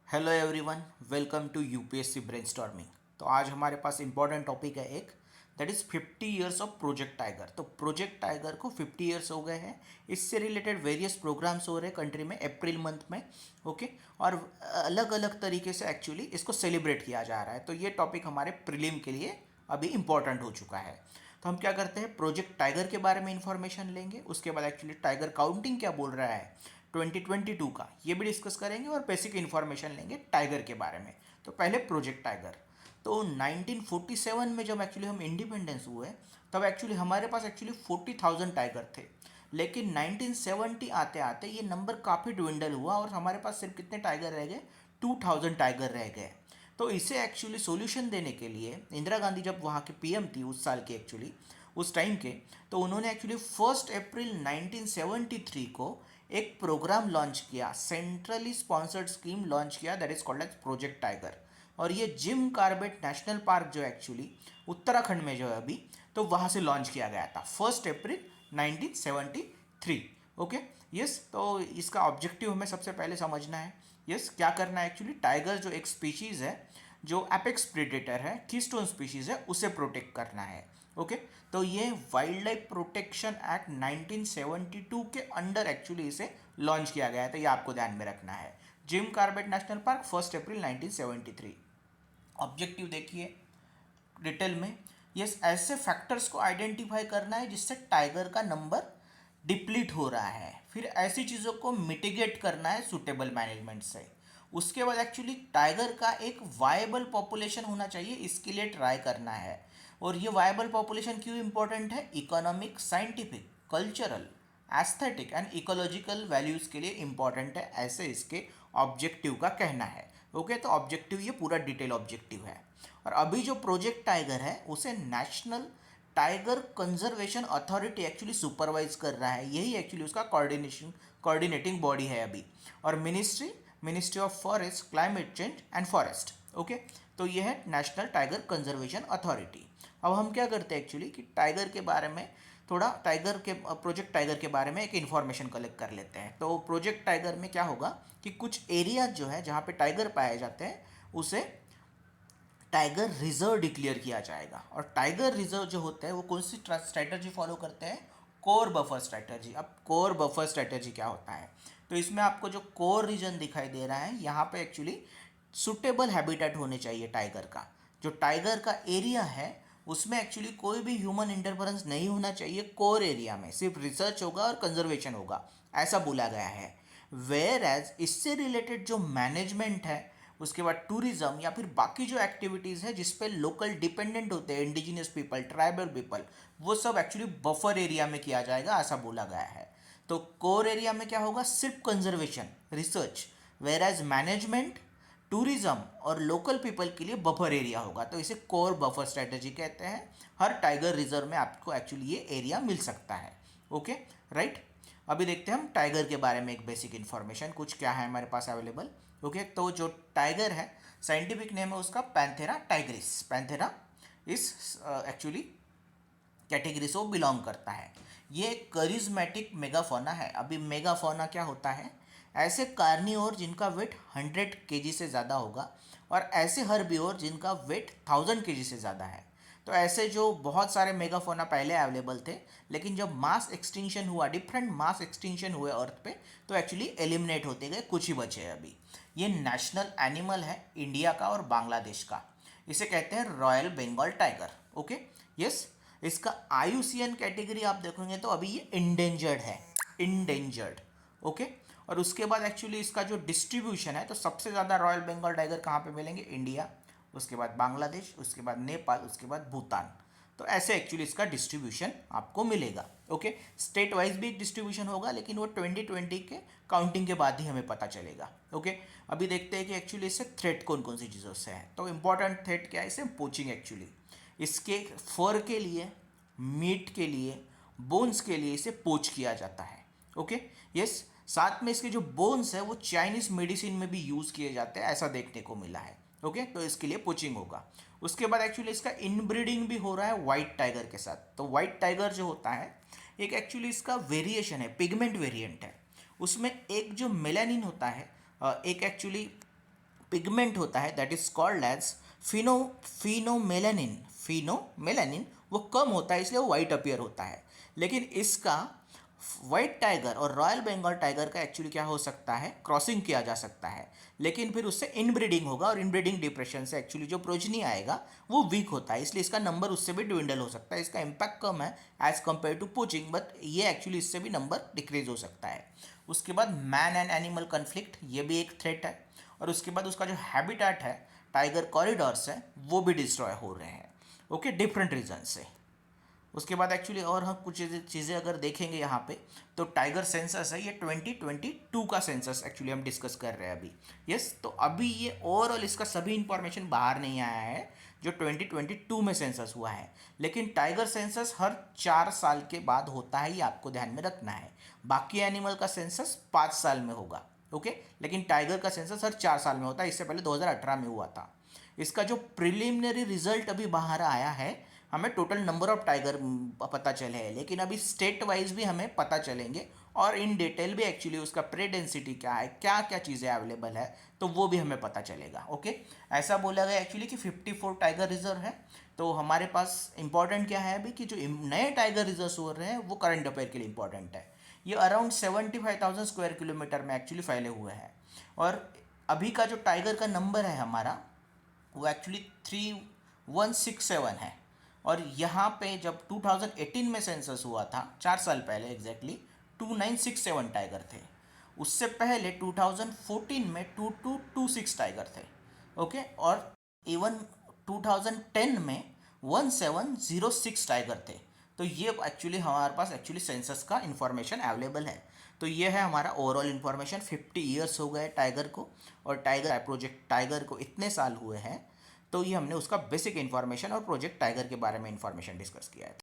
Hello everyone, welcome to UPSC brainstorming. तो आज हमारे पास इंपॉर्टेंट टॉपिक है एक, that is 50 years of project tiger. तो प्रोजेक्ट टाइगर को 50 इयर्स हो गए हैं। इससे रिलेटेड वेरियस प्रोग्राम्स हो रहे हैं कंट्री में अप्रैल मंथ में। ओके, और अलग अलग तरीके से एक्चुअली इसको सेलिब्रेट किया जा रहा है। तो ये टॉपिक हमारे प्रीलिम के लिए अभी इंपॉर्टेंट हो चुका है। तो हम क्या करते हैं, प्रोजेक्ट टाइगर के बारे में इंफॉर्मेशन लेंगे, उसके बाद एक्चुअली टाइगर काउंटिंग क्या बोल रहा है 2022 का, ये भी डिस्कस करेंगे और बेसिक इन्फॉर्मेशन लेंगे टाइगर के बारे में। तो पहले प्रोजेक्ट टाइगर। तो 1947 में जब एक्चुअली हम इंडिपेंडेंस हुए, तब एक्चुअली हमारे पास एक्चुअली 40,000 टाइगर थे। लेकिन 1970 आते आते ये नंबर काफ़ी ड्विंडल हुआ और हमारे पास सिर्फ कितने टाइगर रह गए, 2000 टाइगर रह गए। तो इसे एक्चुअली सॉल्यूशन देने के लिए इंदिरा गांधी जब वहाँ के पीएम थी उस साल के एक्चुअली, उस टाइम के, तो उन्होंने एक्चुअली 1 अप्रैल 1973 को एक प्रोग्राम लॉन्च किया, सेंट्रली स्पॉन्सर्ड स्कीम लॉन्च किया, that is called as project tiger. और ये जिम कार्बेट नेशनल पार्क जो एक्चुअली उत्तराखंड में जो है अभी, तो वहाँ से लॉन्च किया गया था 1 अप्रैल 1973। Okay, yes. तो इसका ऑब्जेक्टिव हमें सबसे पहले समझना है। यस, क्या करना है एक्चुअली, टाइगर जो एक स्पीशीज़ है, जो एपेक्स प्रेडेटर है, कीस्टोन स्पीशीज़ है, उसे प्रोटेक्ट करना है। ओके, तो ये वाइल्ड लाइफ प्रोटेक्शन एक्ट 1972 के अंडर एक्चुअली इसे लॉन्च किया गया है। तो ये आपको ध्यान में रखना है। जिम कार्बेट नेशनल पार्क 1 अप्रैल 1973। ऑब्जेक्टिव देखिए डिटेल में। यस, ऐसे फैक्टर्स को आइडेंटिफाई करना है जिससे टाइगर का नंबर डिप्लीट हो रहा है। फिर ऐसी चीज़ों को मिटिगेट करना है सुटेबल मैनेजमेंट से। उसके बाद एक्चुअली टाइगर का एक वायबल पॉपुलेशन होना चाहिए, इसके लिए ट्राई करना है। और ये वायबल पॉपुलेशन क्यों इंपॉर्टेंट है, economic, scientific, cultural, aesthetic and ecological values के लिए इंपॉर्टेंट है, ऐसे इसके ऑब्जेक्टिव का कहना है। ओके, तो ऑब्जेक्टिव ये पूरा डिटेल ऑब्जेक्टिव है। और अभी जो प्रोजेक्ट टाइगर है उसे national tiger conservation authority actually supervise कर रहा है, यही एक्चुअली उसका कोऑर्डिनेटिंग बॉडी है अभी। और ministry of forest, climate change and forest. Okay, तो ये है नेशनल टाइगर कंजर्वेशन अथॉरिटी। अब हम क्या करते हैं एक्चुअली कि टाइगर के बारे में थोड़ा, टाइगर के प्रोजेक्ट टाइगर के बारे में एक इन्फॉर्मेशन कलेक्ट कर लेते हैं। तो प्रोजेक्ट टाइगर में क्या होगा कि कुछ एरिया जो है जहाँ पे टाइगर पाए जाते हैं उसे टाइगर रिजर्व डिक्लेयर किया जाएगा। और टाइगर रिजर्व जो होता है वो कौन सी स्ट्रैटेजी फॉलो करते हैं, कोर बफर स्ट्रैटेजी। अब कोर बफर स्ट्रैटेजी क्या होता है, तो इसमें आपको जो कोर रीजन दिखाई दे रहा है यहाँ पे एक्चुअली सुटेबल हैबिटेट होने चाहिए टाइगर का। जो टाइगर का एरिया है उसमें एक्चुअली कोई भी ह्यूमन इंटरफेरेंस नहीं होना चाहिए। कोर एरिया में सिर्फ रिसर्च होगा और कंजर्वेशन होगा, ऐसा बोला गया है। वेयर एज इससे रिलेटेड जो मैनेजमेंट है, उसके बाद टूरिज्म या फिर बाकी जो एक्टिविटीज़ है जिस पे लोकल डिपेंडेंट होते हैं, इंडिजिनियस पीपल, ट्राइबल पीपल, वो सब एक्चुअली बफर एरिया में किया जाएगा, ऐसा बोला गया है। तो कोर एरिया में क्या होगा, सिर्फ conservation, research, where as management, tourism और लोकल पीपल के लिए बफर एरिया होगा। तो इसे कोर बफर स्ट्रेटेजी कहते हैं। हर टाइगर रिजर्व में आपको एक्चुअली ये एरिया मिल सकता है। Okay, right. अभी देखते हैं हम टाइगर के बारे में एक बेसिक इन्फॉर्मेशन, कुछ क्या है हमारे पास अवेलेबल। ओके, तो जो टाइगर है, साइंटिफिक नेम है उसका पैंथेरा टाइग्रिस। पैंथेरा इस एक्चुअली कैटेगरी से वो बिलोंग करता है। ये करिज्मेटिक मेगाफोना है। अभी मेगाफोना क्या होता है, ऐसे कार्नियोर जिनका वेट 100 केजी से ज़्यादा होगा और ऐसे हर्बियोर जिनका वेट 1000 केजी से ज़्यादा है। तो ऐसे जो बहुत सारे मेगाफोना पहले अवेलेबल थे, लेकिन जब मास एक्सटिंक्शन हुआ, डिफरेंट मास एक्सटिंक्शन हुए अर्थ पे, तो एक्चुअली एलिमिनेट होते गए, कुछ ही बचे हैं अभी। ये नेशनल एनिमल है इंडिया का और बांग्लादेश का। इसे कहते हैं royal Bengal tiger. Okay, yes. इसका आईयूसीएन कैटेगरी आप देखोगे तो अभी ये इंडेंजर्ड है, इंडेंजर्ड। ओके, और उसके बाद एक्चुअली इसका जो डिस्ट्रीब्यूशन है, तो सबसे ज़्यादा रॉयल बंगाल टाइगर कहाँ पे मिलेंगे, इंडिया, उसके बाद बांग्लादेश, उसके बाद नेपाल, उसके बाद भूटान। तो ऐसे एक्चुअली इसका डिस्ट्रीब्यूशन आपको मिलेगा। ओके, स्टेट वाइज भी एक डिस्ट्रीब्यूशन होगा, लेकिन वो 2020 के काउंटिंग के बाद ही हमें पता चलेगा। ओके, अभी देखते हैं कि एक्चुअली इससे थ्रेट कौन कौन सी चीज़ों से है। तो इंपॉर्टेंट थ्रेट क्या है, इसे पोचिंग एक्चुअली। इसके फर के लिए, मीट के लिए, बोन्स के लिए इसे पोच किया जाता है। Okay, yes. साथ में इसके जो बोन्स है वो चाइनीज मेडिसिन में भी यूज़ किए जाते हैं, ऐसा देखने को मिला है। ओके, तो इसके लिए पोचिंग होगा। उसके बाद एक्चुअली इसका इनब्रीडिंग भी हो रहा है वाइट टाइगर के साथ। तो वाइट टाइगर जो होता है एक एक्चुअली इसका वेरिएशन है, पिगमेंट वेरिएंट है। उसमें एक जो मेलानिन होता है, एक एक्चुअली पिगमेंट होता है दैट इज कॉल्ड एज फिनोमेलानिन वो कम होता है, इसलिए वो वाइट अपीयर होता है। लेकिन इसका वाइट टाइगर और रॉयल बंगाल टाइगर का एक्चुअली क्या हो सकता है, क्रॉसिंग किया जा सकता है, लेकिन फिर उससे इनब्रीडिंग होगा और इनब्रीडिंग डिप्रेशन से एक्चुअली जो प्रोजनी आएगा वो वीक होता है, इसलिए इसका नंबर उससे भी डिविंडल हो सकता है। इसका इम्पैक्ट कम है as compare to poaching, but ये एक्चुअली इससे भी नंबर डिक्रीज हो सकता है। उसके बाद मैन एंड एनिमल कन्फ्लिक्ट, ये भी एक थ्रेट है। और उसके बाद उसका जो हैबिटेट है, टाइगर कॉरिडोर्स है, वो भी डिस्ट्रॉय हो रहे हैं, ओके, डिफरेंट रीजन से। उसके बाद एक्चुअली और हम कुछ चीज़ें अगर देखेंगे यहाँ पे, तो टाइगर सेंसस है, ये 2022 का सेंसस एक्चुअली हम डिस्कस कर रहे हैं अभी। यस, तो अभी ये ओवरऑल इसका सभी इंफॉर्मेशन बाहर नहीं आया है जो 2022 में सेंसस हुआ है, लेकिन टाइगर सेंसस हर 4 साल के बाद होता है, ये आपको ध्यान में रखना है। बाकी एनिमल का सेंसस 5 साल में होगा, ओके, लेकिन टाइगर का सेंसस हर 4 साल में होता है। इससे पहले 2018 में हुआ था। इसका जो प्रिलिमिनरी रिजल्ट अभी बाहर आया है, हमें टोटल नंबर ऑफ टाइगर पता चले हैं, लेकिन अभी स्टेट वाइज भी हमें पता चलेंगे और इन डिटेल भी एक्चुअली उसका प्रे डेंसिटी क्या है, क्या क्या चीज़ें अवेलेबल है, तो वो भी हमें पता चलेगा, ओके। ऐसा बोला गया एक्चुअली कि 54 टाइगर रिजर्व है। तो हमारे पास इंपॉर्टेंट क्या है अभी कि जो नए टाइगर रिजर्व हो रहे हैं वो करंट अफेयर के लिए इंपॉर्टेंट है। ये अराउंड 75,000 स्क्वायर किलोमीटर में एक्चुअली फैले हुए हैं। और अभी का जो टाइगर का नंबर है हमारा, वो एक्चुअली 3167 है। और यहाँ पे जब 2018 में सेंसस हुआ था, 4 साल पहले एग्जैक्टली 2967 टाइगर थे। उससे पहले 2014 में 2226 टाइगर थे, ओके। और इवन 2010 में 1706 टाइगर थे। तो ये एक्चुअली हमारे पास एक्चुअली सेंसस का इंफॉर्मेशन अवेलेबल है। तो ये है हमारा ओवरऑल इन्फॉर्मेशन। 50 ईयर्स हो गए टाइगर को, और टाइगर प्रोजेक्ट टाइगर को इतने साल हुए हैं। तो ये हमने उसका बेसिक इन्फॉर्मेशन और प्रोजेक्ट टाइगर के बारे में इन्फॉर्मेशन डिस्कस किया है।